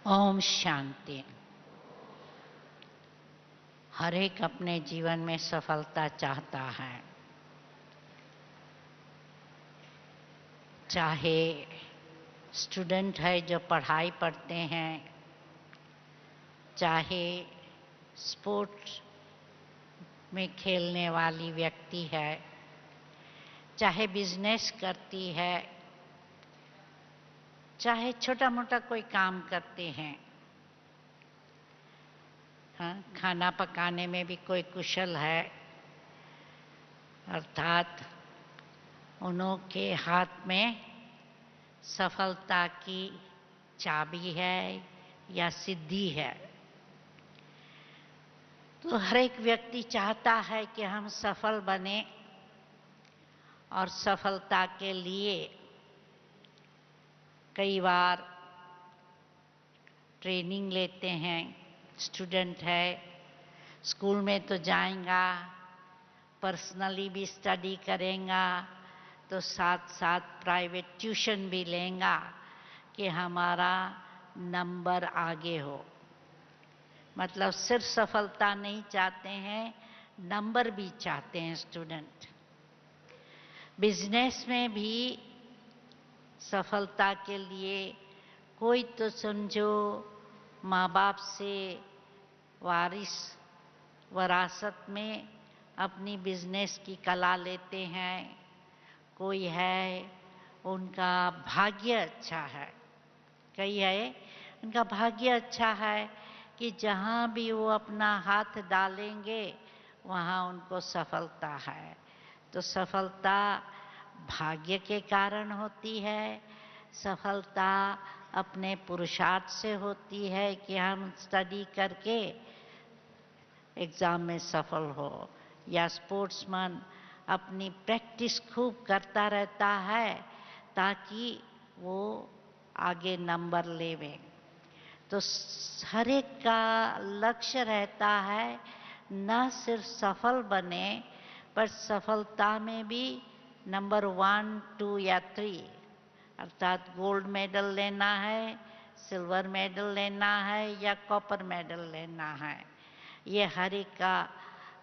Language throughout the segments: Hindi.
ओम शांति। हर एक अपने जीवन में सफलता चाहता है, चाहे स्टूडेंट है जो पढ़ाई पढ़ते हैं, चाहे स्पोर्ट्स में खेलने वाली व्यक्ति है, चाहे बिजनेस करती है, चाहे छोटा मोटा कोई काम करते हैं। हाँ, खाना पकाने में भी कोई कुशल है, अर्थात उनके हाथ में सफलता की चाबी है या सिद्धि है। तो हर एक व्यक्ति चाहता है कि हम सफल बने और सफलता के लिए कई बार ट्रेनिंग लेते हैं। स्टूडेंट है, स्कूल में तो जाएगा, पर्सनली भी स्टडी करेगा, तो साथ साथ प्राइवेट ट्यूशन भी लेगा कि हमारा नंबर आगे हो। मतलब सिर्फ सफलता नहीं चाहते हैं, नंबर भी चाहते हैं स्टूडेंट। बिजनेस में भी सफलता के लिए कोई तो समझो माँ बाप से विरासत में अपनी बिजनेस की कला लेते हैं। कोई है उनका भाग्य अच्छा है, कई है उनका भाग्य अच्छा है कि जहाँ भी वो अपना हाथ डालेंगे वहाँ उनको सफलता है। तो सफलता भाग्य के कारण होती है, सफलता अपने पुरुषार्थ से होती है कि हम स्टडी करके एग्ज़ाम में सफल हो, या स्पोर्ट्समैन अपनी प्रैक्टिस खूब करता रहता है ताकि वो आगे नंबर लेवे। तो हर एक का लक्ष्य रहता है न सिर्फ सफल बने, पर सफलता में भी नंबर 1, 2 या 3, अर्थात गोल्ड मेडल लेना है, सिल्वर मेडल लेना है या कॉपर मेडल लेना है। ये हर एक का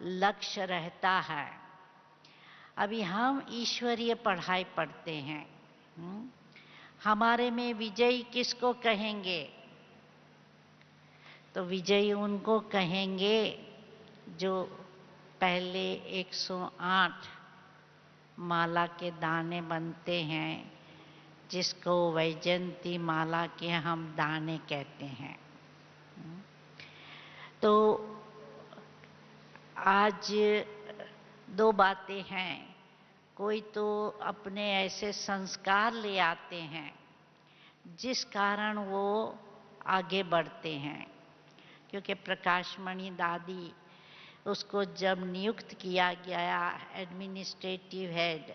लक्ष्य रहता है। अभी हम ईश्वरीय पढ़ाई पढ़ते हैं, हमारे में विजयी किसको कहेंगे? तो विजयी उनको कहेंगे जो पहले 108 माला के दाने बनते हैं, जिसको वैजयंती माला के हम दाने कहते हैं। तो आज दो बातें हैं। कोई तो अपने ऐसे संस्कार ले आते हैं जिस कारण वो आगे बढ़ते हैं। क्योंकि प्रकाशमणि दादी, उसको जब नियुक्त किया गया एडमिनिस्ट्रेटिव हेड,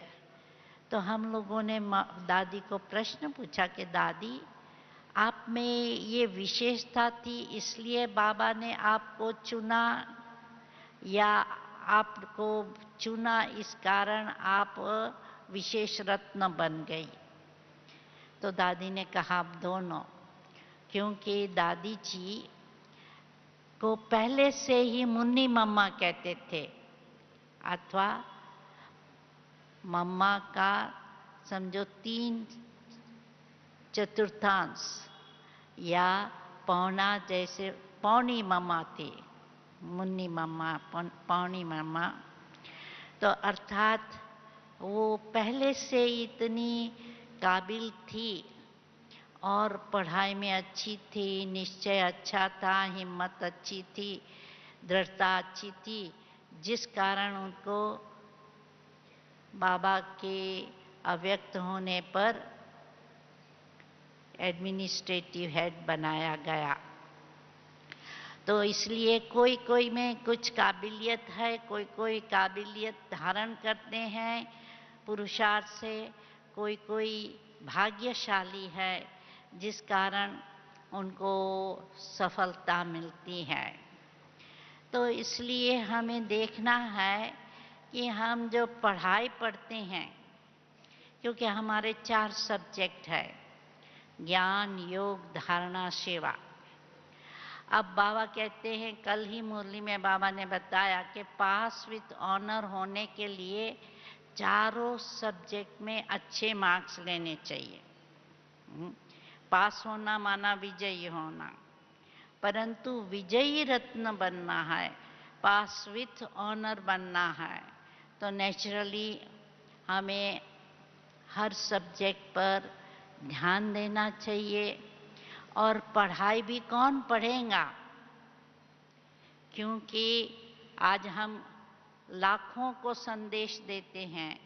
तो हम लोगों ने दादी को प्रश्न पूछा कि दादी, आप में ये विशेषता थी इसलिए बाबा ने आपको चुना, या आपको चुना इस कारण आप विशेष रत्न बन गई? तो दादी ने कहा आप दोनों, क्योंकि दादी जी को पहले से ही मुन्नी मम्मा कहते थे, अथवा मम्मा का समझो 3/4 या पौना, जैसे पौनी मम्मा थी, मुन्नी मम्मा, पौनी मम्मा। तो अर्थात वो पहले से इतनी काबिल थी और पढ़ाई में अच्छी थी, निश्चय अच्छा था, हिम्मत अच्छी थी, दृढ़ता अच्छी थी, जिस कारण उनको बाबा के अव्यक्त होने पर एडमिनिस्ट्रेटिव हेड बनाया गया। तो इसलिए कोई कोई में कुछ काबिलियत है, कोई कोई काबिलियत धारण करते हैं पुरुषार्थ से, कोई कोई भाग्यशाली है जिस कारण उनको सफलता मिलती है। तो इसलिए हमें देखना है कि हम जो पढ़ाई पढ़ते हैं, क्योंकि हमारे 4 सब्जेक्ट है, ज्ञान, योग, धारणा, सेवा। अब बाबा कहते हैं, कल ही मुरली में बाबा ने बताया कि पास विथ ऑनर होने के लिए चारों सब्जेक्ट में अच्छे मार्क्स लेने चाहिए। पास होना माना विजयी होना, परंतु विजयी रत्न बनना है, पास विथ ऑनर बनना है, तो नेचुरली हमें हर सब्जेक्ट पर ध्यान देना चाहिए। और पढ़ाई भी कौन पढ़ेगा, क्योंकि आज हम लाखों को संदेश देते हैं,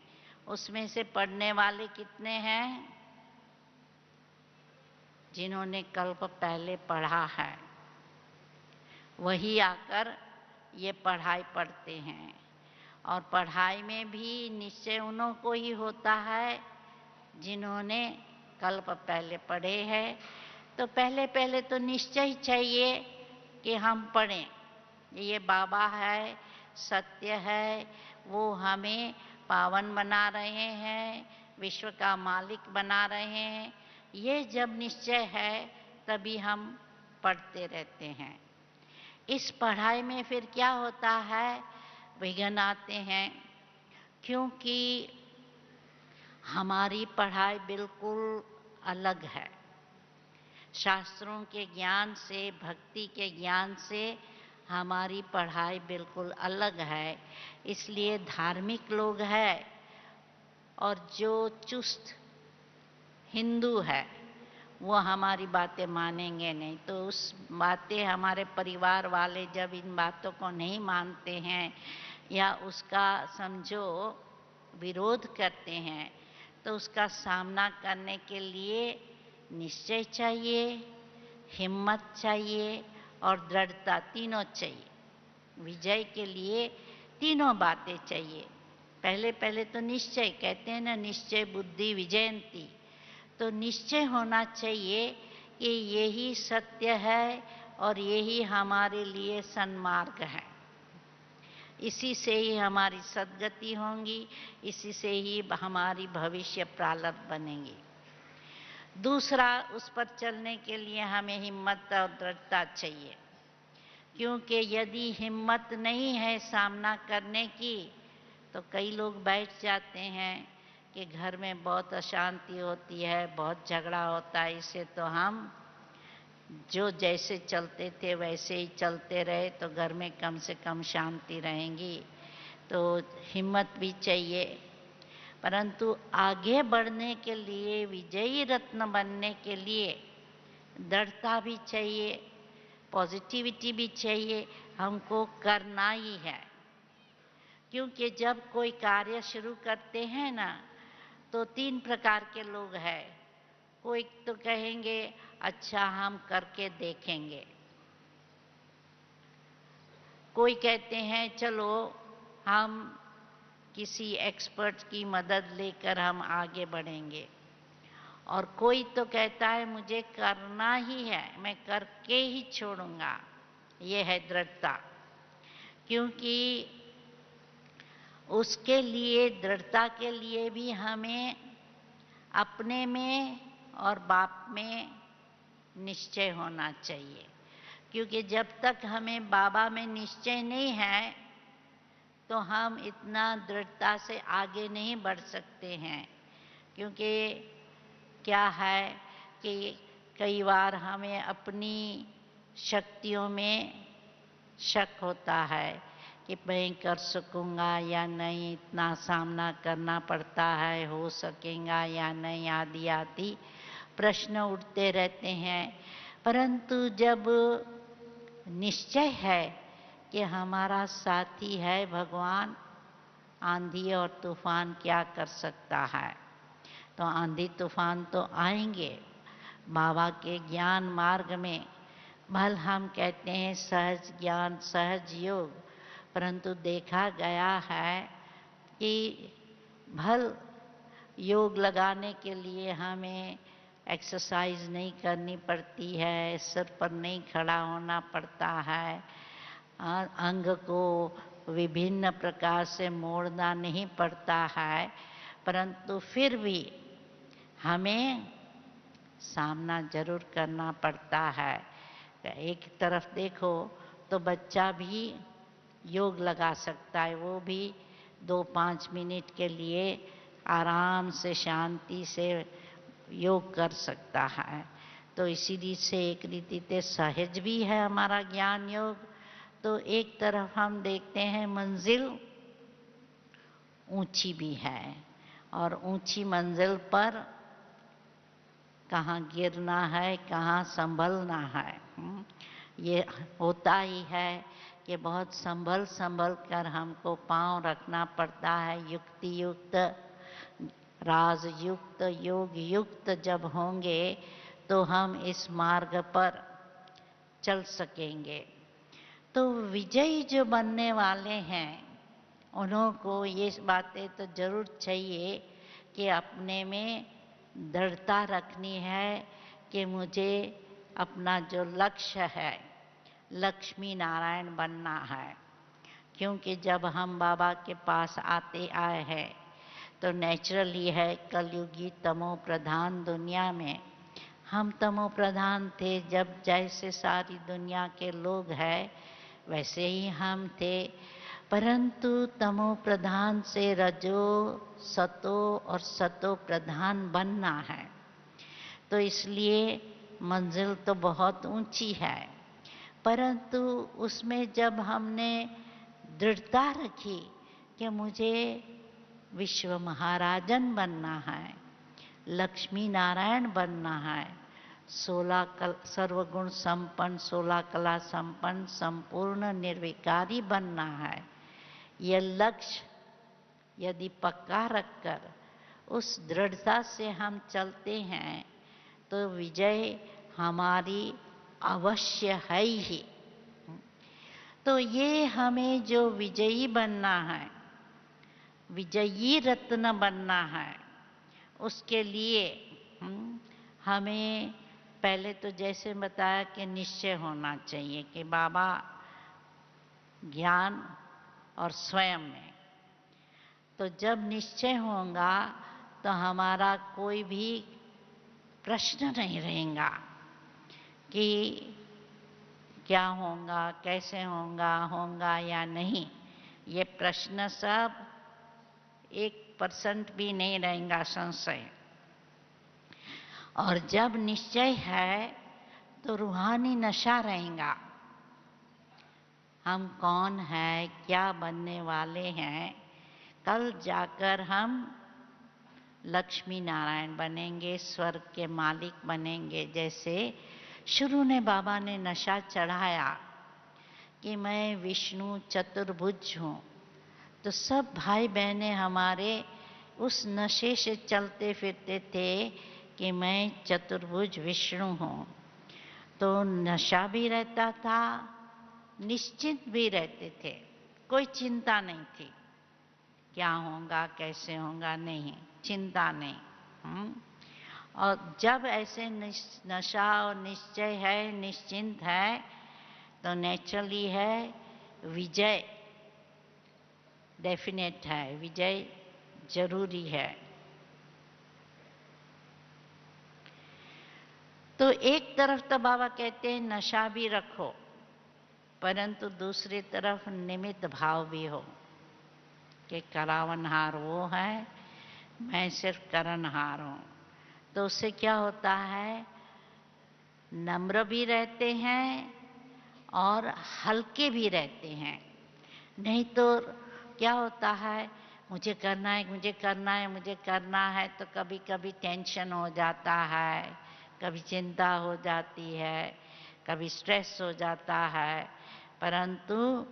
उसमें से पढ़ने वाले कितने हैं? जिन्होंने कल्प पहले पढ़ा है वही आकर ये पढ़ाई पढ़ते हैं। और पढ़ाई में भी निश्चय उन्हों को ही होता है जिन्होंने कल्प पहले पढ़े हैं। तो पहले तो निश्चय चाहिए कि हम पढ़ें, ये बाबा है, सत्य है, वो हमें पावन बना रहे हैं, विश्व का मालिक बना रहे हैं। ये जब निश्चय है तभी हम पढ़ते रहते हैं। इस पढ़ाई में फिर क्या होता है, विघ्न आते हैं, क्योंकि हमारी पढ़ाई बिल्कुल अलग है। शास्त्रों के ज्ञान से, भक्ति के ज्ञान से हमारी पढ़ाई बिल्कुल अलग है। इसलिए धार्मिक लोग हैं और जो चुस्त हिंदू है वो हमारी बातें मानेंगे नहीं। तो उस बातें हमारे परिवार वाले जब इन बातों को नहीं मानते हैं या उसका समझो विरोध करते हैं, तो उसका सामना करने के लिए निश्चय चाहिए, हिम्मत चाहिए और दृढ़ता, तीनों चाहिए। विजय के लिए तीनों बातें चाहिए। पहले तो निश्चय, कहते हैं ना, निश्चय बुद्धि विजयंती। तो निश्चय होना चाहिए कि यही सत्य है और यही हमारे लिए सन्मार्ग है। इसी से ही हमारी सद्गति होंगी, इसी से ही हमारी भविष्य प्रारब्ध बनेंगी। दूसरा, उस पर चलने के लिए हमें हिम्मत और दृढ़ता चाहिए, क्योंकि यदि हिम्मत नहीं है सामना करने की तो कई लोग बैठ जाते हैं कि घर में बहुत अशांति होती है, बहुत झगड़ा होता है, इससे तो हम जो जैसे चलते थे वैसे ही चलते रहे तो घर में कम से कम शांति रहेंगी। तो हिम्मत भी चाहिए, परंतु आगे बढ़ने के लिए, विजयी रत्न बनने के लिए दृढ़ता भी चाहिए, पॉजिटिविटी भी चाहिए। हमको करना ही है, क्योंकि जब कोई कार्य शुरू करते हैं ना तो 3 प्रकार के लोग हैं। कोई तो कहेंगे अच्छा हम करके देखेंगे, कोई कहते हैं चलो हम किसी एक्सपर्ट की मदद लेकर हम आगे बढ़ेंगे, और कोई तो कहता है मुझे करना ही है, मैं करके ही छोड़ूंगा। ये है दृढ़ता, क्योंकि उसके लिए, दृढ़ता के लिए भी हमें अपने में और बाप में निश्चय होना चाहिए। क्योंकि जब तक हमें बाबा में निश्चय नहीं है तो हम इतना दृढ़ता से आगे नहीं बढ़ सकते हैं। क्योंकि क्या है कि कई बार हमें अपनी शक्तियों में शक होता है कि मैं कर सकूंगा या नहीं, इतना सामना करना पड़ता है, हो सकेगा या नहीं, आदि आदि प्रश्न उठते रहते हैं। परंतु जब निश्चय है कि हमारा साथी है भगवान, आंधी और तूफान क्या कर सकता है, तो आंधी तूफान तो आएंगे। बाबा के ज्ञान मार्ग में भल हम कहते हैं सहज ज्ञान, सहज योग, परंतु देखा गया है कि भल योग लगाने के लिए हमें एक्सरसाइज नहीं करनी पड़ती है, सिर पर नहीं खड़ा होना पड़ता है, अंग को विभिन्न प्रकार से मोड़ना नहीं पड़ता है, परंतु फिर भी हमें सामना जरूर करना पड़ता है। एक तरफ देखो तो बच्चा भी योग लगा सकता है, वो भी 2-5 मिनट के लिए आराम से शांति से योग कर सकता है। तो इसीलिए से एक रीति से सहज भी है हमारा ज्ञान योग। तो एक तरफ हम देखते हैं मंजिल ऊंची भी है, और ऊंची मंजिल पर कहाँ गिरना है, कहाँ संभलना है, ये होता ही है कि बहुत संभल संभल कर हमको पांव रखना पड़ता है। युक्ति युक्त, राज युक्त, योग युक्त जब होंगे तो हम इस मार्ग पर चल सकेंगे। तो विजयी जो बनने वाले हैं उन्हों को ये बातें तो जरूर चाहिए कि अपने में दृढ़ता रखनी है कि मुझे अपना जो लक्ष्य है लक्ष्मी नारायण बनना है। क्योंकि जब हम बाबा के पास आते आए हैं तो नेचुरली है कलयुगी तमो प्रधान दुनिया में हम तमो प्रधान थे। जब जैसे सारी दुनिया के लोग हैं वैसे ही हम थे, परंतु तमो प्रधान से रजो सतो और सतो प्रधान बनना है। तो इसलिए मंजिल तो बहुत ऊंची है, परंतु उसमें जब हमने दृढ़ता रखी कि मुझे विश्व महाराजन बनना है, लक्ष्मी नारायण बनना है, 16 सर्वगुण संपन्न, 16 कला संपन्न, संपूर्ण निर्विकारी बनना है, यह लक्ष्य यदि पक्का रखकर उस दृढ़ता से हम चलते हैं तो विजय हमारी अवश्य है ही। तो ये हमें जो विजयी बनना है, विजयी रत्न बनना है, उसके लिए हमें पहले तो जैसे बताया कि निश्चय होना चाहिए कि बाबा ज्ञान और स्वयं में। तो जब निश्चय होगा तो हमारा कोई भी प्रश्न नहीं रहेगा कि क्या होगा, कैसे होगा, होगा या नहीं। ये प्रश्न सब 1% भी नहीं रहेगा संशय। और जब निश्चय है तो रूहानी नशा रहेगा। हम कौन है, क्या बनने वाले हैं, कल जाकर हम लक्ष्मी नारायण बनेंगे, स्वर्ग के मालिक बनेंगे। जैसे शुरू ने बाबा ने नशा चढ़ाया कि मैं विष्णु चतुर्भुज हूँ, तो सब भाई बहनें हमारे उस नशे से चलते फिरते थे कि मैं चतुर्भुज विष्णु हूँ। तो नशा भी रहता था, निश्चिंत भी रहते थे, कोई चिंता नहीं थी क्या होगा कैसे होगा, नहीं, चिंता नहीं। और जब ऐसे नशा और निश्चय है, निश्चिंत है, तो नेचुरली है विजय डेफिनेट है, विजय जरूरी है। तो एक तरफ तो बाबा कहते हैं नशा भी रखो, परंतु दूसरी तरफ निमित्त भाव भी हो कि करावनहार वो है, मैं सिर्फ करनहार हूँ। तो उससे क्या होता है, नम्र भी रहते हैं और हल्के भी रहते हैं। नहीं तो क्या होता है, मुझे करना है, मुझे करना है, मुझे करना है, तो कभी कभी टेंशन हो जाता है, कभी चिंता हो जाती है, कभी स्ट्रेस हो जाता है। परंतु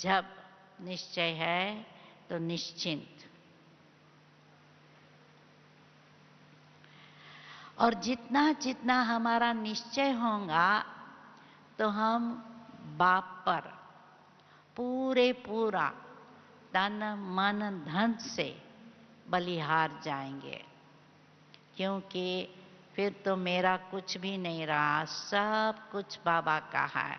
जब निश्चय है तो निश्चिंत। और जितना जितना हमारा निश्चय होगा तो हम बाप पर पूरा तन मन धन से बलिहार जाएंगे। क्योंकि फिर तो मेरा कुछ भी नहीं रहा, सब कुछ बाबा का है।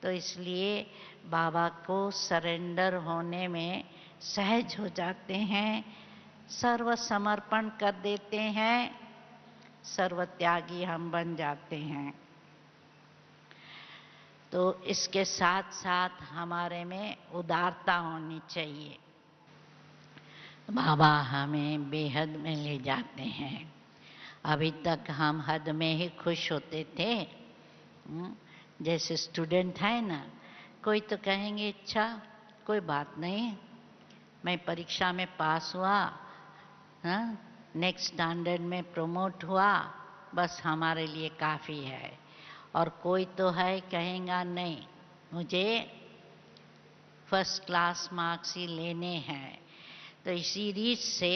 तो इसलिए बाबा को सरेंडर होने में सहज हो जाते हैं, सर्व समर्पण कर देते हैं। सर्वत्यागी हम बन जाते हैं। तो इसके साथ साथ हमारे में उदारता होनी चाहिए। बाबा हमें बेहद में ले जाते हैं। अभी तक हम हद में ही खुश होते थे। जैसे स्टूडेंट है ना, कोई तो कहेंगे अच्छा कोई बात नहीं, मैं परीक्षा में पास हुआ, नेक्स्ट स्टैंडर्ड में प्रमोट हुआ, बस हमारे लिए काफ़ी है। और कोई तो है कहेगा नहीं, मुझे फर्स्ट क्लास मार्क्स ही लेने हैं। तो इसी रीत से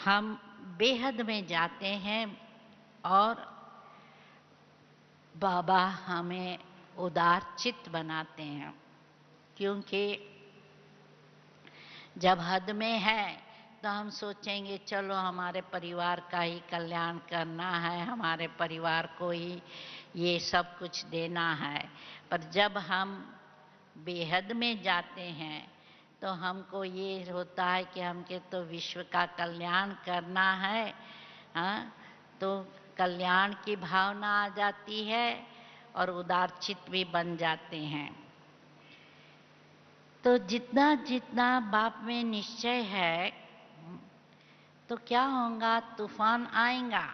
हम बेहद में जाते हैं और बाबा हमें उदार चित्त बनाते हैं। क्योंकि जब हद में है तो हम सोचेंगे चलो हमारे परिवार का ही कल्याण करना है, हमारे परिवार को ही ये सब कुछ देना है। पर जब हम बेहद में जाते हैं तो हमको ये होता है कि हमके तो विश्व का कल्याण करना है। तो कल्याण की भावना आ जाती है और उदार चित्त भी बन जाते हैं। तो जितना जितना बाप में निश्चय है तो क्या होगा, तूफान आएगा,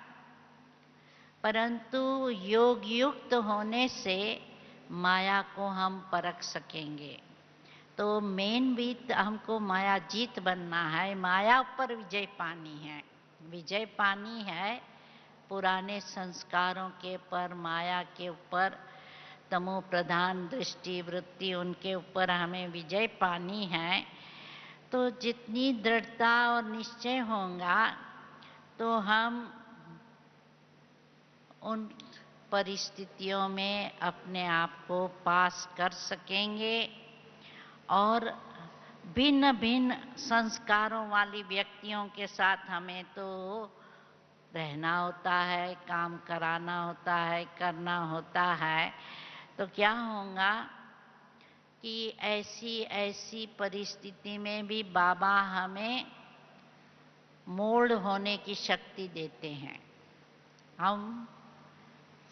परंतु योग युक्त होने से माया को हम परख सकेंगे। तो मेन भी हमको माया जीत बनना है, माया पर विजय पानी है। विजय पानी है पुराने संस्कारों के ऊपर, माया के ऊपर, तमो प्रधान दृष्टि वृत्ति, उनके ऊपर हमें विजय पानी है। तो जितनी दृढ़ता और निश्चय होगा तो हम उन परिस्थितियों में अपने आप को पास कर सकेंगे। और भिन्न भिन्न संस्कारों वाली व्यक्तियों के साथ हमें तो रहना होता है, काम कराना होता है, करना होता है। तो क्या होगा कि ऐसी ऐसी परिस्थिति में भी बाबा हमें मोल्ड होने की शक्ति देते हैं। हम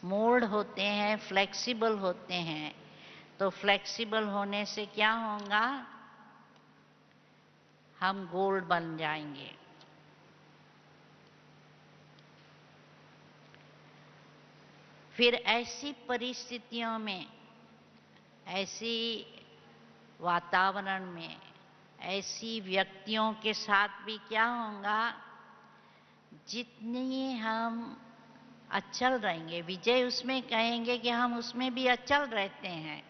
मोल्ड होते हैं, फ्लेक्सिबल होते हैं। तो फ्लेक्सिबल होने से क्या होगा, हम गोल्ड बन जाएंगे। फिर ऐसी परिस्थितियों में, ऐसी वातावरण में, ऐसी व्यक्तियों के साथ भी क्या होगा, जितनी हम अचल रहेंगे, विजय उसमें कहेंगे कि हम उसमें भी अचल रहते हैं।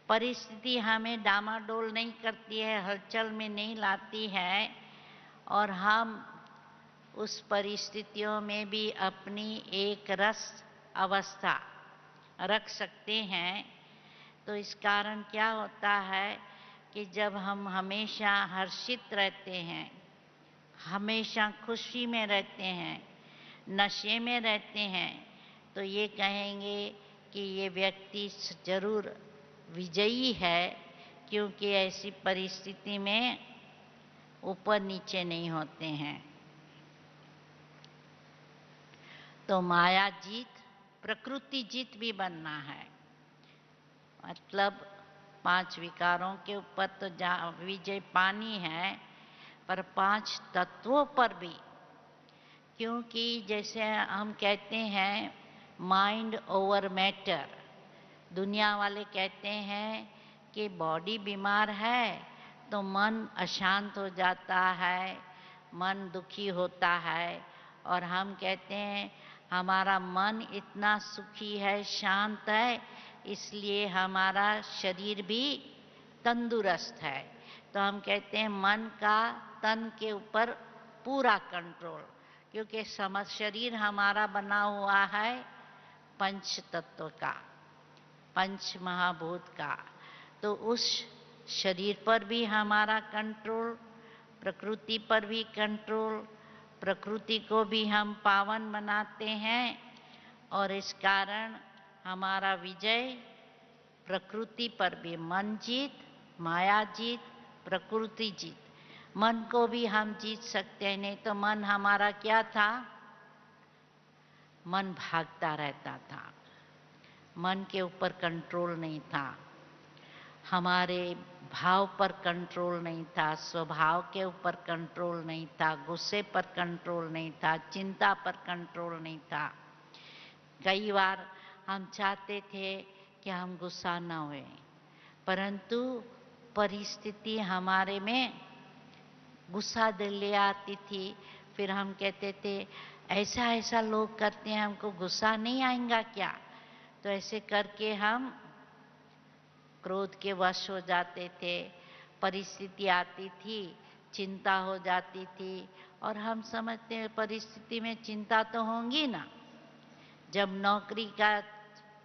परिस्थिति हमें डामाडोल नहीं करती है, हलचल में नहीं लाती है, और हम उस परिस्थितियों में भी अपनी एक रस अवस्था रख सकते हैं। तो इस कारण क्या होता है कि जब हम हमेशा हर्षित रहते हैं, हमेशा खुशी में रहते हैं, नशे में रहते हैं, तो ये कहेंगे कि ये व्यक्ति जरूर विजयी है, क्योंकि ऐसी परिस्थिति में ऊपर नीचे नहीं होते हैं। तो माया जीत, प्रकृति जीत भी बनना है। मतलब 5 विकारों के ऊपर तो विजय पानी है, पर 5 तत्वों पर भी, क्योंकि जैसे हम कहते हैं माइंड ओवर मैटर। दुनिया वाले कहते हैं कि बॉडी बीमार है तो मन अशांत हो जाता है, मन दुखी होता है। और हम कहते हैं हमारा मन इतना सुखी है, शांत है, इसलिए हमारा शरीर भी तंदुरुस्त है। तो हम कहते हैं मन का तन के ऊपर पूरा कंट्रोल, क्योंकि शरीर हमारा बना हुआ है पंच तत्व का, पंच महाभूत का। तो उस शरीर पर भी हमारा कंट्रोल, प्रकृति पर भी कंट्रोल, प्रकृति को भी हम पावन बनाते हैं। और इस कारण हमारा विजय प्रकृति पर भी, मन जीत, माया जीत, प्रकृति जीत। मन को भी हम जीत सकते हैं, नहीं तो मन हमारा क्या था, मन भागता रहता था, मन के ऊपर कंट्रोल नहीं था, हमारे भाव पर कंट्रोल नहीं था, स्वभाव के ऊपर कंट्रोल नहीं था, गुस्से पर कंट्रोल नहीं था, चिंता पर कंट्रोल नहीं था। कई बार हम चाहते थे कि हम गुस्सा ना हुए, परंतु परिस्थिति हमारे में गुस्सा ले आती थी। फिर हम कहते थे ऐसा ऐसा लोग करते हैं, हमको गुस्सा नहीं आएगा क्या? तो ऐसे करके हम क्रोध के वश हो जाते थे। परिस्थिति आती थी, चिंता हो जाती थी, और हम समझते हैं परिस्थिति में चिंता तो होंगी ना। जब नौकरी का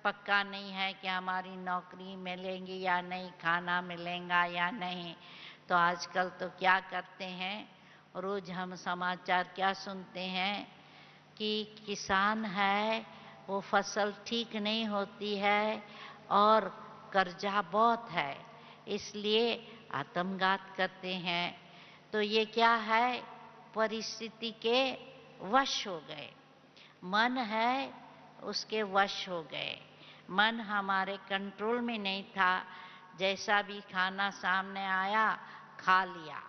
पक्का नहीं है कि हमारी नौकरी मिलेंगी या नहीं, खाना मिलेगा या नहीं, तो आजकल तो क्या करते हैं, रोज हम समाचार क्या सुनते हैं कि किसान है वो फसल ठीक नहीं होती है और कर्जा बहुत है, इसलिए आत्मघात करते हैं। तो ये क्या है, परिस्थिति के वश हो गए, मन है उसके वश हो गए, मन हमारे कंट्रोल में नहीं था। जैसा भी खाना सामने आया खा लिया।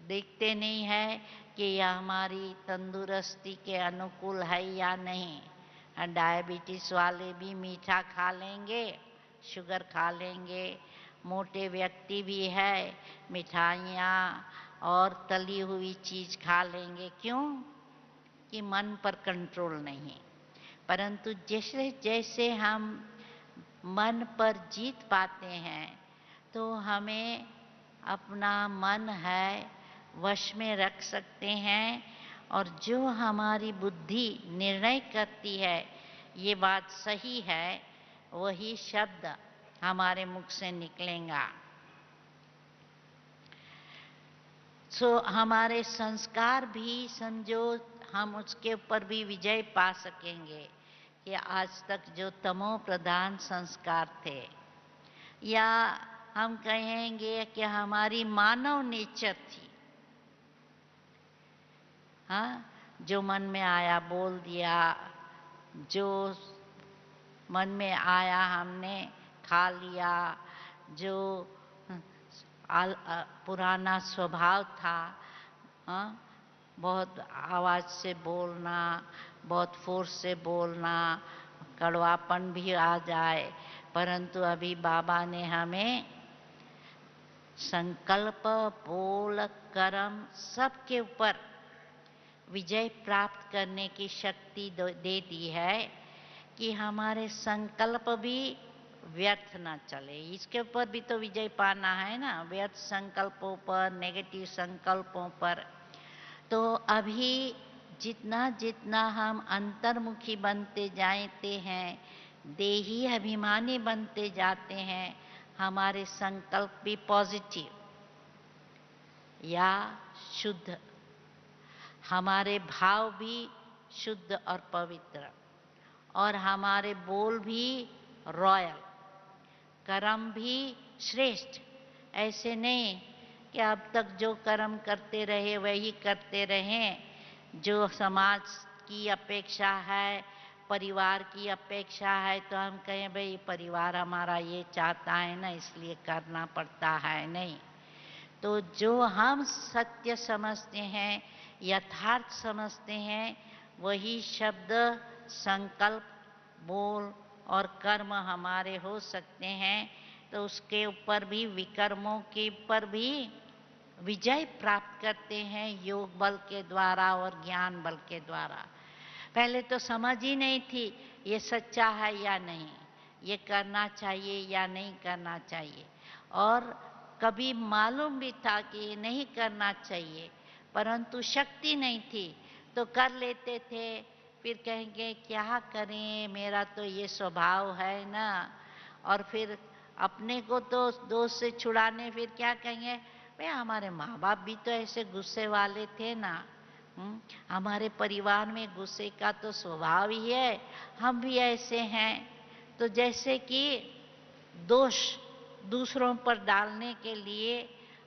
देखते नहीं है कि यह हमारी तंदुरुस्ती के अनुकूल है या नहीं। डायबिटीज वाले भी मीठा खा लेंगे, शुगर खा लेंगे, मोटे व्यक्ति भी है मिठाइयाँ और तली हुई चीज खा लेंगे। क्यों? कि मन पर कंट्रोल नहीं। परंतु जैसे जैसे हम मन पर जीत पाते हैं तो हमें अपना मन है वश में रख सकते हैं, और जो हमारी बुद्धि निर्णय करती है ये बात सही है, वही शब्द हमारे मुख से निकलेगा। हमारे संस्कार भी समझो, हम उसके ऊपर भी विजय पा सकेंगे कि आज तक जो तमो प्रधान संस्कार थे, या हम कहेंगे कि हमारी मानव नेचर थी, हाँ, जो मन में आया बोल दिया, जो मन में आया हमने खा लिया, जो पुराना स्वभाव था, हाँ, बहुत आवाज से बोलना, बहुत फोर्स से बोलना, कड़वापन भी आ जाए। परंतु अभी बाबा ने हमें संकल्प, बोल, कर्म सबके ऊपर विजय प्राप्त करने की शक्ति दे दी है कि हमारे संकल्प भी व्यर्थ ना चले। इसके ऊपर भी तो विजय पाना है ना, व्यर्थ संकल्पों पर, नेगेटिव संकल्पों पर। तो अभी जितना जितना हम अंतर्मुखी बनते जाते हैं, देही अभिमानी बनते जाते हैं, हमारे संकल्प भी पॉजिटिव या शुद्ध, हमारे भाव भी शुद्ध और पवित्र, और हमारे बोल भी रॉयल, कर्म भी श्रेष्ठ। ऐसे नहीं कि अब तक जो कर्म करते रहे वही करते रहें, जो समाज की अपेक्षा है, परिवार की अपेक्षा है, तो हम कहें भाई परिवार हमारा ये चाहता है ना, इसलिए करना पड़ता है। नहीं, तो जो हम सत्य समझते हैं, यथार्थ समझते हैं, वही शब्द, संकल्प, बोल और कर्म हमारे हो सकते हैं। तो उसके ऊपर भी, विकर्मों के ऊपर भी विजय प्राप्त करते हैं योग बल के द्वारा और ज्ञान बल के द्वारा। पहले तो समझ ही नहीं थी ये सच्चा है या नहीं, ये करना चाहिए या नहीं करना चाहिए, और कभी मालूम भी था कि ये नहीं करना चाहिए, परंतु शक्ति नहीं थी तो कर लेते थे। फिर कहेंगे क्या करें, मेरा तो ये स्वभाव है ना, और फिर अपने को तो दोष से छुड़ाने फिर क्या कहेंगे, भाई हमारे माँ बाप भी तो ऐसे गुस्से वाले थे ना, हमारे परिवार में गुस्से का तो स्वभाव ही है, हम भी ऐसे हैं। तो जैसे कि दोष दूसरों पर डालने के लिए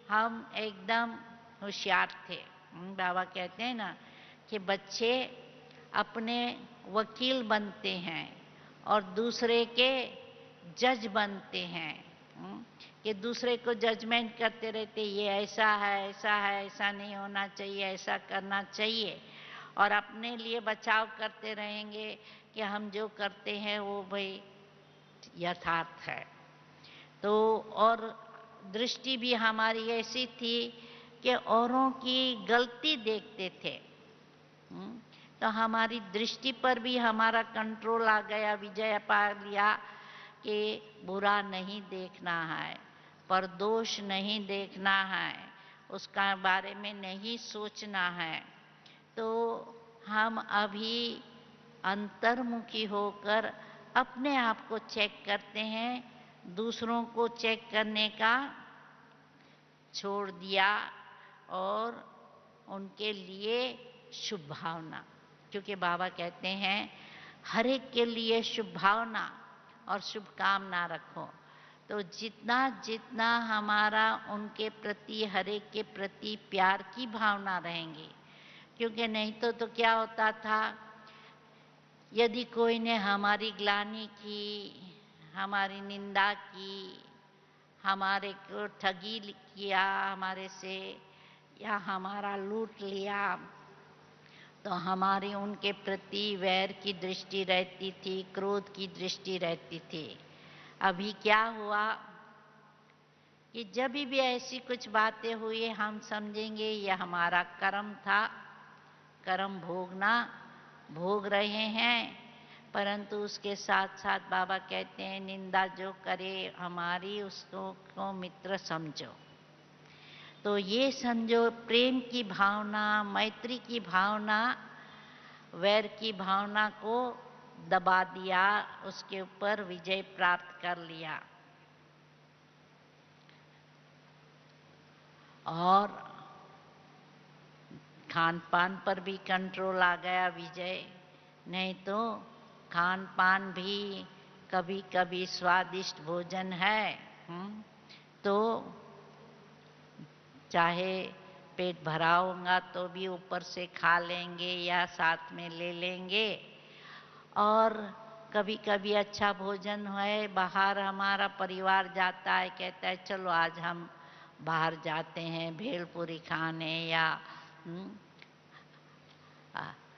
हम एकदम होशियार थे। बाबा कहते हैं ना कि बच्चे अपने वकील बनते हैं और दूसरे के जज बनते हैं, कि दूसरे को जजमेंट करते रहते, ये ऐसा है, ऐसा नहीं होना चाहिए, ऐसा करना चाहिए, और अपने लिए बचाव करते रहेंगे कि हम जो करते हैं वो भाई यथार्थ है। तो और दृष्टि भी हमारी ऐसी थी कि औरों की गलती देखते थे। तो हमारी दृष्टि पर भी हमारा कंट्रोल आ गया, विजय पा लिया कि बुरा नहीं देखना है, पर दोष नहीं देखना है, उसका बारे में नहीं सोचना है। तो हम अभी अंतर्मुखी होकर अपने आप को चेक करते हैं, दूसरों को चेक करने का छोड़ दिया, और उनके लिए शुभ भावना, क्योंकि बाबा कहते हैं हर एक के लिए शुभ भावना और शुभकामना रखो। तो जितना जितना हमारा उनके प्रति, हर एक के प्रति प्यार की भावना रहेंगी, क्योंकि नहीं तो क्या होता था, यदि कोई ने हमारी ग्लानि की, हमारी निंदा की, हमारे को ठगी किया हमारे से, या हमारा लूट लिया, तो हमारी उनके प्रति वैर की दृष्टि रहती थी, क्रोध की दृष्टि रहती थी। अभी क्या हुआ कि जब भी ऐसी कुछ बातें हुई, हम समझेंगे ये हमारा कर्म था, कर्म भोगना, भोग रहे हैं, परंतु उसके साथ साथ बाबा कहते हैं निंदा जो करे हमारी, उसको मित्र समझो। तो ये समझो, प्रेम की भावना, मैत्री की भावना, वैर की भावना को दबा दिया, उसके ऊपर विजय प्राप्त कर लिया। और खान पान पर भी कंट्रोल आ गया, विजय। नहीं तो खान पान भी कभी कभी स्वादिष्ट भोजन है, तो चाहे पेट भरा होगा तो भी ऊपर से खा लेंगे या साथ में ले लेंगे। और कभी कभी अच्छा भोजन है, बाहर हमारा परिवार जाता है, कहता है चलो आज हम बाहर जाते हैं भेलपूरी खाने, या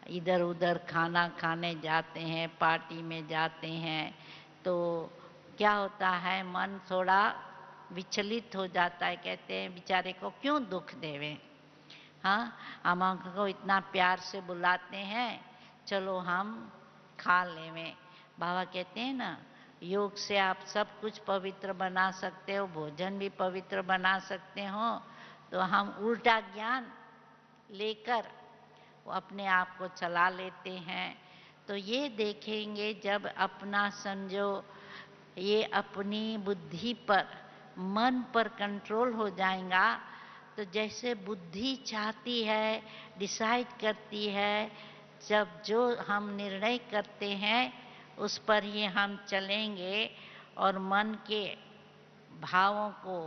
इधर उधर खाना खाने जाते हैं, पार्टी में जाते हैं, तो क्या होता है, मन थोड़ा विचलित हो जाता है। कहते हैं बेचारे को क्यों दुख देवे, हाँ हम हमको इतना प्यार से बुलाते हैं, चलो हम खा लेवे। बाबा कहते हैं ना, योग से आप सब कुछ पवित्र बना सकते हो, भोजन भी पवित्र बना सकते हो। तो हम उल्टा ज्ञान लेकर वो अपने आप को चला लेते हैं। तो ये देखेंगे जब अपना समझो, ये अपनी बुद्धि पर, मन पर कंट्रोल हो जाएगा, तो जैसे बुद्धि चाहती है, डिसाइड करती है, जब जो हम निर्णय करते हैं उस पर ही हम चलेंगे, और मन के भावों को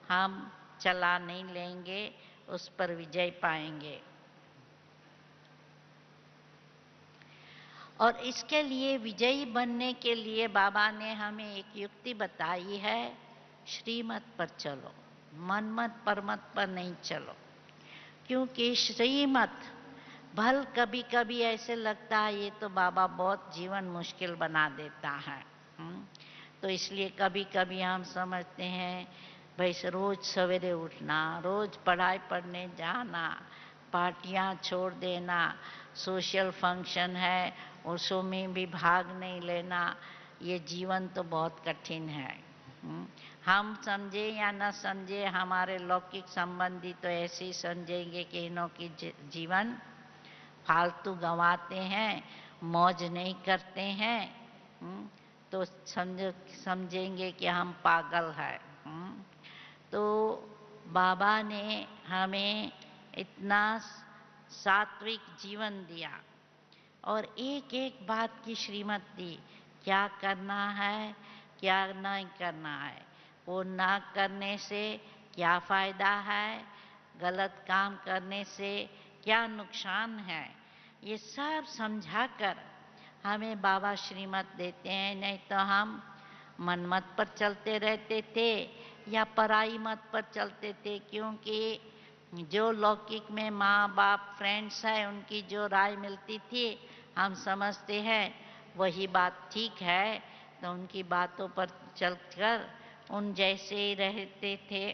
हम चला नहीं लेंगे, उस पर विजय पाएंगे। और इसके लिए, विजयी बनने के लिए बाबा ने हमें एक युक्ति बताई है, श्रीमत पर चलो, मनमत परमत पर नहीं चलो। क्योंकि श्रीमत भल कभी कभी ऐसे लगता है ये तो बाबा बहुत जीवन मुश्किल बना देता है, तो इसलिए कभी कभी हम समझते हैं भाई रोज सवेरे उठना, रोज पढ़ाई पढ़ने जाना, पार्टियां छोड़ देना, सोशल फंक्शन है उसों में भी भाग नहीं लेना, ये जीवन तो बहुत कठिन है। हम समझे या न समझे, हमारे लौकिक संबंधी तो ऐसे ही समझेंगे कि इन्हों की जीवन फालतू गंवाते हैं, मौज नहीं करते हैं, तो समझेंगे कि हम पागल हैं। तो बाबा ने हमें इतना सात्विक जीवन दिया, और एक एक बात की श्रीमत दी, क्या करना है, क्या नहीं करना है, वो ना करने से क्या फायदा है, गलत काम करने से क्या नुकसान है, ये सब समझाकर हमें बाबा श्रीमत देते हैं, नहीं तो हम मनमत पर चलते रहते थे या पराई मत पर चलते थे। क्योंकि जो लौकिक में माँ बाप फ्रेंड्स है उनकी जो राय मिलती थी हम समझते हैं वही बात ठीक है, तो उनकी बातों पर चलकर उन जैसे ही रहते थे।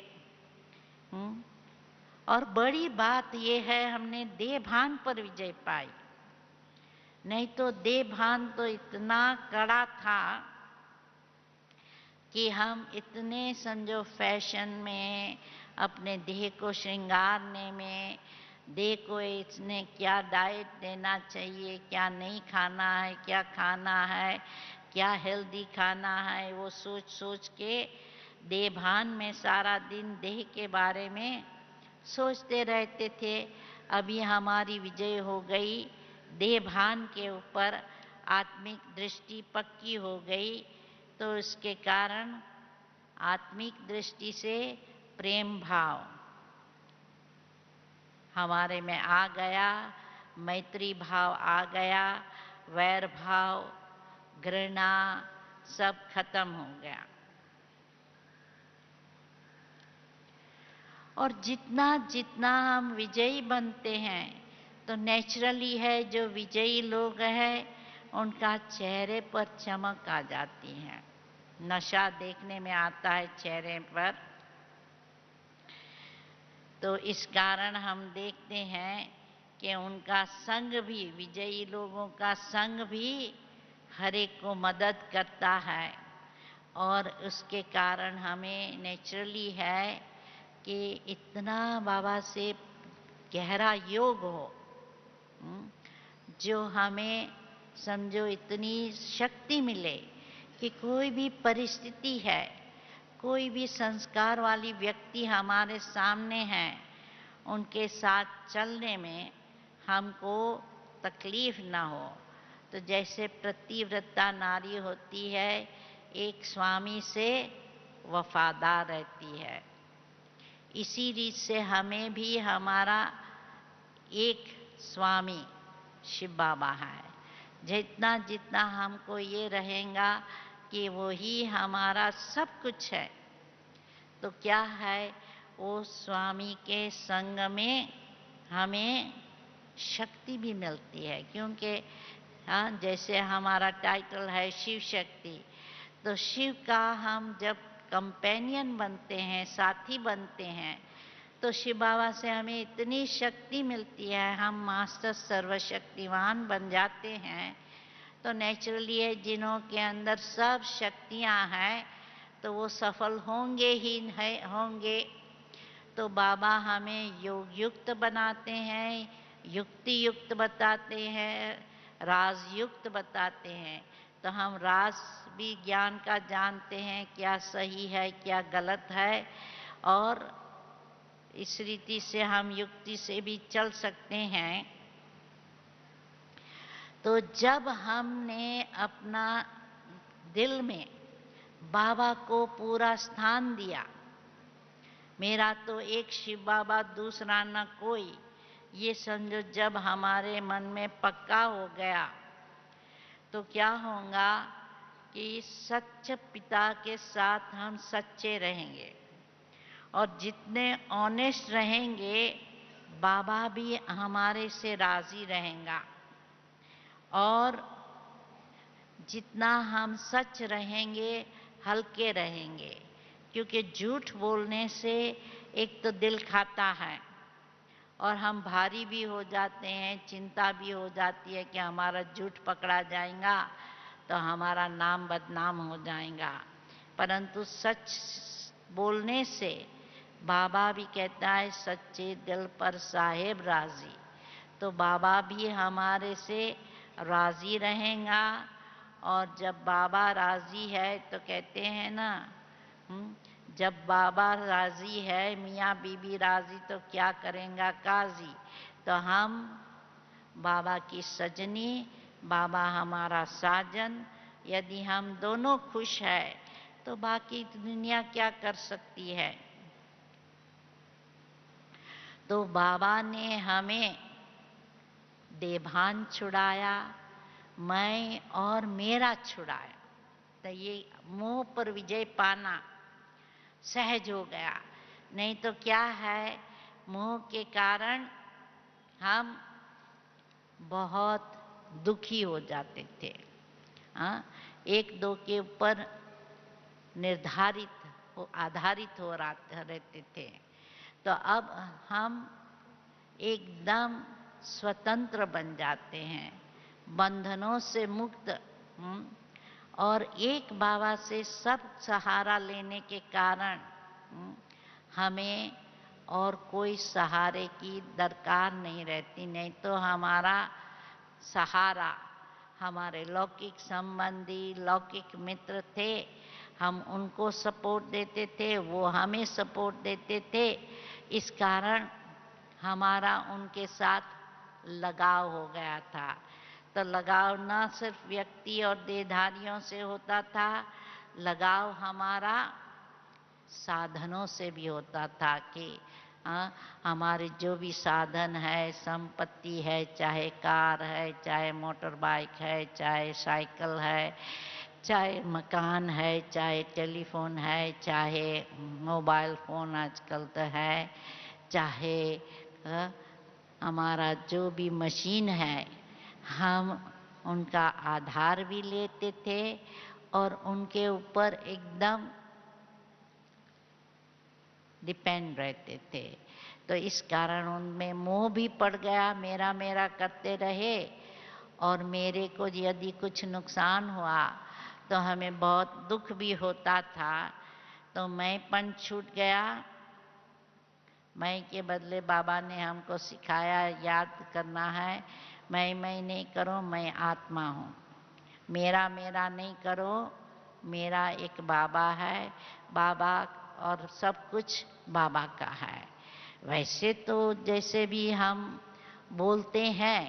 और बड़ी बात ये है हमने देह भान पर विजय पाई, नहीं तो देह भान तो इतना कड़ा था कि हम इतने समझो फैशन में अपने देह को श्रृंगारने में, देह को इसने क्या डाइट देना चाहिए, क्या नहीं खाना है, क्या खाना है, क्या हेल्दी खाना है, वो सोच सोच के देह भान में सारा दिन देह के बारे में सोचते रहते थे। अभी हमारी विजय हो गई, देह भान के ऊपर आत्मिक दृष्टि पक्की हो गई, तो इसके कारण आत्मिक दृष्टि से प्रेम भाव हमारे में आ गया, मैत्री भाव आ गया, वैर भाव, घृणा सब खत्म हो गया। और जितना जितना हम विजयी बनते हैं तो नेचुरली है जो विजयी लोग हैं उनका चेहरे पर चमक आ जाती है, नशा देखने में आता है चेहरे पर। तो इस कारण हम देखते हैं कि उनका संग भी, विजयी लोगों का संग भी हर एक को मदद करता है। और उसके कारण हमें नेचुरली है कि इतना बाबा से गहरा योग हो, जो हमें समझो इतनी शक्ति मिले कि कोई भी परिस्थिति है, कोई भी संस्कार वाली व्यक्ति हमारे सामने है, उनके साथ चलने में हमको तकलीफ ना हो। तो जैसे प्रतिव्रता नारी होती है, एक स्वामी से वफादार रहती है, इसी रीत से हमें भी हमारा एक स्वामी शिव बाबा है। जितना जितना हमको ये रहेगा कि वो ही हमारा सब कुछ है, तो क्या है वो स्वामी के संग में हमें शक्ति भी मिलती है। क्योंकि हाँ, जैसे हमारा टाइटल है शिव शक्ति, तो शिव का हम जब कंपेनियन बनते हैं, साथी बनते हैं, तो शिव बाबा से हमें इतनी शक्ति मिलती है, हम मास्टर सर्वशक्तिवान बन जाते हैं। तो नेचुरली है जिन्हों के अंदर सब शक्तियां हैं तो वो सफल होंगे ही होंगे। तो बाबा हमें योग युक्त बनाते हैं, युक्ति युक्त बताते हैं, राज युक्त बताते हैं। तो हम राज भी ज्ञान का जानते हैं, क्या सही है क्या गलत है, और इस रीति से हम युक्ति से भी चल सकते हैं। तो जब हमने अपना दिल में बाबा को पूरा स्थान दिया, मेरा तो एक शिव बाबा दूसरा न कोई, ये समझो जब हमारे मन में पक्का हो गया, तो क्या होगा कि सच्चे पिता के साथ हम सच्चे रहेंगे, और जितने ऑनेस्ट रहेंगे बाबा भी हमारे से राजी रहेगा। और जितना हम सच रहेंगे हल्के रहेंगे, क्योंकि झूठ बोलने से एक तो दिल खाता है और हम भारी भी हो जाते हैं, चिंता भी हो जाती है कि हमारा झूठ पकड़ा जाएगा तो हमारा नाम बदनाम हो जाएगा। परंतु सच बोलने से बाबा भी कहता है सच्चे दिल पर साहेब राजी, तो बाबा भी हमारे से राजी रहेगा। और जब बाबा राजी है तो कहते हैं ना, जब बाबा राजी है, मियाँ बीबी राजी तो क्या करेंगे काजी। तो हम बाबा की सजनी, बाबा हमारा साजन, यदि हम दोनों खुश है तो बाकी दुनिया क्या कर सकती है। तो बाबा ने हमें देभान छुड़ाया, मैं और मेरा छुड़ाया। तो ये मोह पर विजय पाना सहज हो गया। नहीं तो क्या है, मोह के कारण हम बहुत दुखी हो जाते थे। हाँ, एक दो के ऊपर आधारित हो रहते थे। तो अब हम एकदम स्वतंत्र बन जाते हैं, बंधनों से मुक्त। और एक बाबा से सब सहारा लेने के कारण हमें और कोई सहारे की दरकार नहीं रहती। नहीं तो हमारा सहारा हमारे लौकिक संबंधी, लौकिक मित्र थे, हम उनको सपोर्ट देते थे, वो हमें सपोर्ट देते थे। इस कारण हमारा उनके साथ लगाव हो गया था। तो लगाव न सिर्फ व्यक्ति और देहधारियों से होता था, लगाव हमारा साधनों से भी होता था कि हमारे जो भी साधन है, संपत्ति है, चाहे कार है, चाहे मोटर बाइक है, चाहे साइकिल है, चाहे मकान है, चाहे टेलीफोन है, चाहे मोबाइल फ़ोन आजकल तो है, चाहे हमारा जो भी मशीन है, हम उनका आधार भी लेते थे और उनके ऊपर एकदम डिपेंड रहते थे। तो इस कारण उनमें मोह भी पड़ गया, मेरा मेरा करते रहे। और मेरे को यदि कुछ नुकसान हुआ तो हमें बहुत दुख भी होता था। तो मैंपन छूट गया। मैं के बदले बाबा ने हमको सिखाया, याद करना है, मैं नहीं करो, मैं आत्मा हूँ। मेरा मेरा नहीं करो, मेरा एक बाबा है, बाबा और सब कुछ बाबा का है। वैसे तो जैसे भी हम बोलते हैं,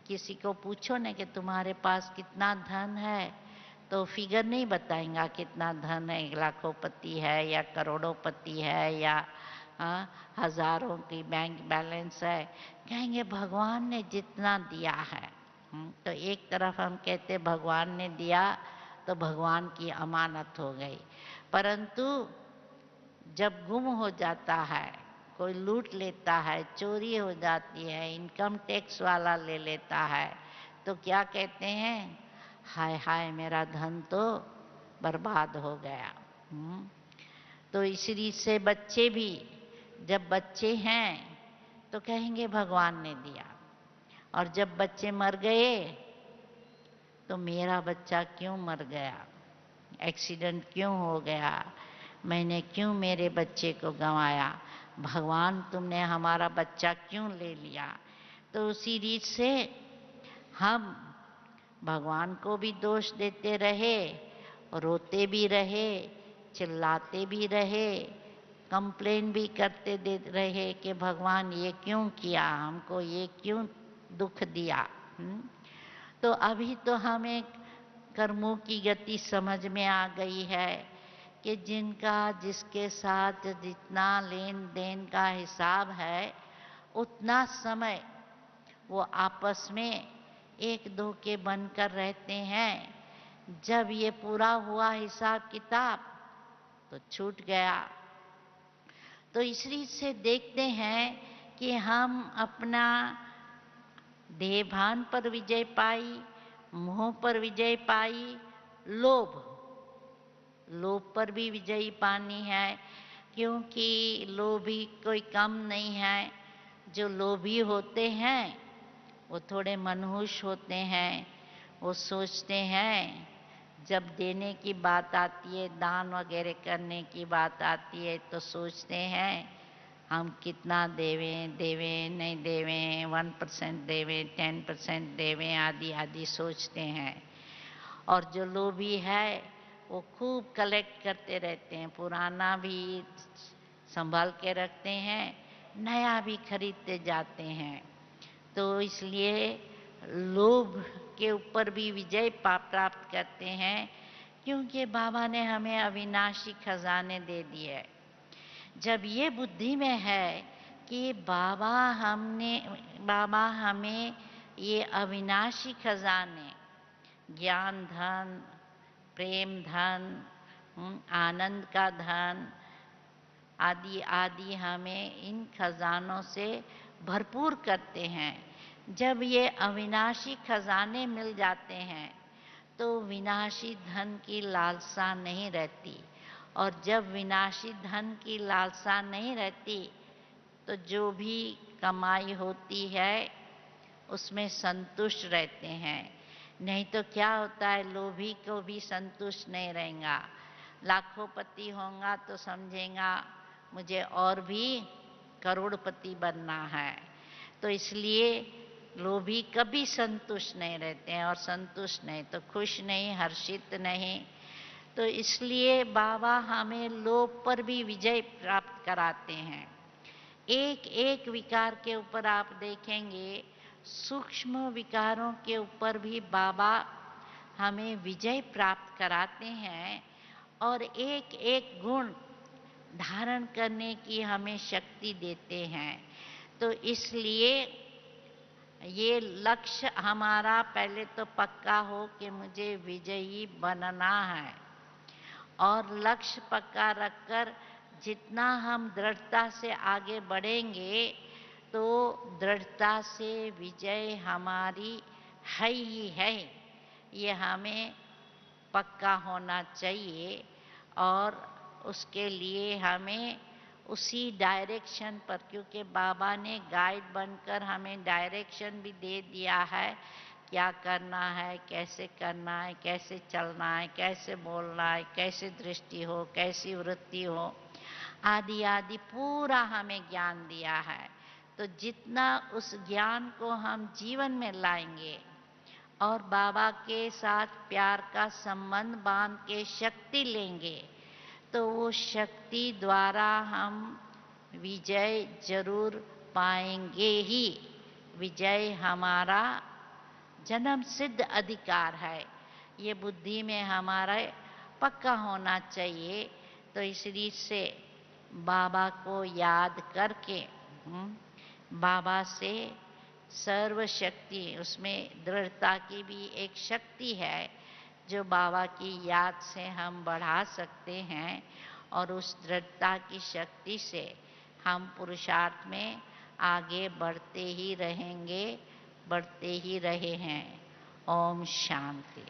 किसी को पूछो ना कि तुम्हारे पास कितना धन है, तो फिगर नहीं बताएंगा कितना धन है, लाखोंपति है या करोड़ोंपति है या हजारों की बैंक बैलेंस है। कहेंगे भगवान ने जितना दिया है। तो एक तरफ हम कहते भगवान ने दिया तो भगवान की अमानत हो गई, परंतु जब गुम हो जाता है, कोई लूट लेता है, चोरी हो जाती है, इनकम टैक्स वाला ले लेता है, तो क्या कहते हैं, हाय हाय मेरा धन तो बर्बाद हो गया। तो इसी से बच्चे भी, जब बच्चे हैं तो कहेंगे भगवान ने दिया, और जब बच्चे मर गए तो मेरा बच्चा क्यों मर गया, एक्सीडेंट क्यों हो गया, मैंने क्यों मेरे बच्चे को गंवाया, भगवान तुमने हमारा बच्चा क्यों ले लिया। तो उसी रीत से हम भगवान को भी दोष देते रहे, रोते भी रहे, चिल्लाते भी रहे, कंप्लेन भी करते दे रहे कि भगवान ये क्यों किया, हमको ये क्यों दुख दिया। तो अभी तो हमें कर्मों की गति समझ में आ गई है कि जिनका जिसके साथ जितना लेन देन का हिसाब है, उतना समय वो आपस में एक दो के बनकर रहते हैं। जब ये पूरा हुआ हिसाब किताब तो छूट गया। तो इस रीत से देखते हैं कि हम अपना देहभान पर विजय पाई, मोह पर विजय पाई, लोभ पर भी विजयी पानी है, क्योंकि लोभी कोई कम नहीं है। जो लोभी होते हैं वो थोड़े मनहूस होते हैं, वो सोचते हैं जब देने की बात आती है, दान वगैरह करने की बात आती है, तो सोचते हैं हम कितना देवें नहीं देवें, 1% देवें, 10% देवें, आदि आदि सोचते हैं। और जो लोभी है वो खूब कलेक्ट करते रहते हैं, पुराना भी संभाल के रखते हैं, नया भी खरीदते जाते हैं। तो इसलिए लोभ के ऊपर भी विजय प्राप्त करते हैं, क्योंकि बाबा ने हमें अविनाशी खजाने दे दिए। जब ये बुद्धि में है कि बाबा हमें ये अविनाशी खजाने ज्ञान धन, प्रेम धन, आनंद का धन आदि आदि हमें इन खजानों से भरपूर करते हैं। जब ये अविनाशी खजाने मिल जाते हैं तो विनाशी धन की लालसा नहीं रहती, और जब विनाशी धन की लालसा नहीं रहती तो जो भी कमाई होती है उसमें संतुष्ट रहते हैं। नहीं तो क्या होता है, लोभी को भी संतुष्ट नहीं रहेगा। लाखोंपति होगा तो समझेगा मुझे और भी करोड़पति बनना है। तो इसलिए लोभी कभी संतुष्ट नहीं रहते हैं, और संतुष्ट नहीं तो खुश नहीं, हर्षित नहीं। तो इसलिए बाबा हमें लोभ पर भी विजय प्राप्त कराते हैं। एक एक विकार के ऊपर आप देखेंगे, सूक्ष्म विकारों के ऊपर भी बाबा हमें विजय प्राप्त कराते हैं, और एक एक गुण धारण करने की हमें शक्ति देते हैं। तो इसलिए ये लक्ष्य हमारा पहले तो पक्का हो कि मुझे विजयी बनना है, और लक्ष्य पक्का रखकर जितना हम दृढ़ता से आगे बढ़ेंगे तो दृढ़ता से विजय हमारी है ही है, ये हमें पक्का होना चाहिए। और उसके लिए हमें उसी डायरेक्शन पर, क्योंकि बाबा ने गाइड बनकर हमें डायरेक्शन भी दे दिया है, क्या करना है, कैसे करना है, कैसे चलना है, कैसे बोलना है, कैसे दृष्टि हो, कैसी वृत्ति हो, आदि आदि पूरा हमें ज्ञान दिया है। तो जितना उस ज्ञान को हम जीवन में लाएंगे और बाबा के साथ प्यार का संबंध बांध के शक्ति लेंगे, तो वो शक्ति द्वारा हम विजय जरूर पाएंगे ही। विजय हमारा जन्म सिद्ध अधिकार है, ये बुद्धि में हमारा पक्का होना चाहिए। तो इसलिए से बाबा को याद करके बाबा से सर्वशक्ति, उसमें दृढ़ता की भी एक शक्ति है जो बाबा की याद से हम बढ़ा सकते हैं, और उस दृढ़ता की शक्ति से हम पुरुषार्थ में आगे बढ़ते ही रहेंगे, बढ़ते ही रहे हैं। ओम शांति।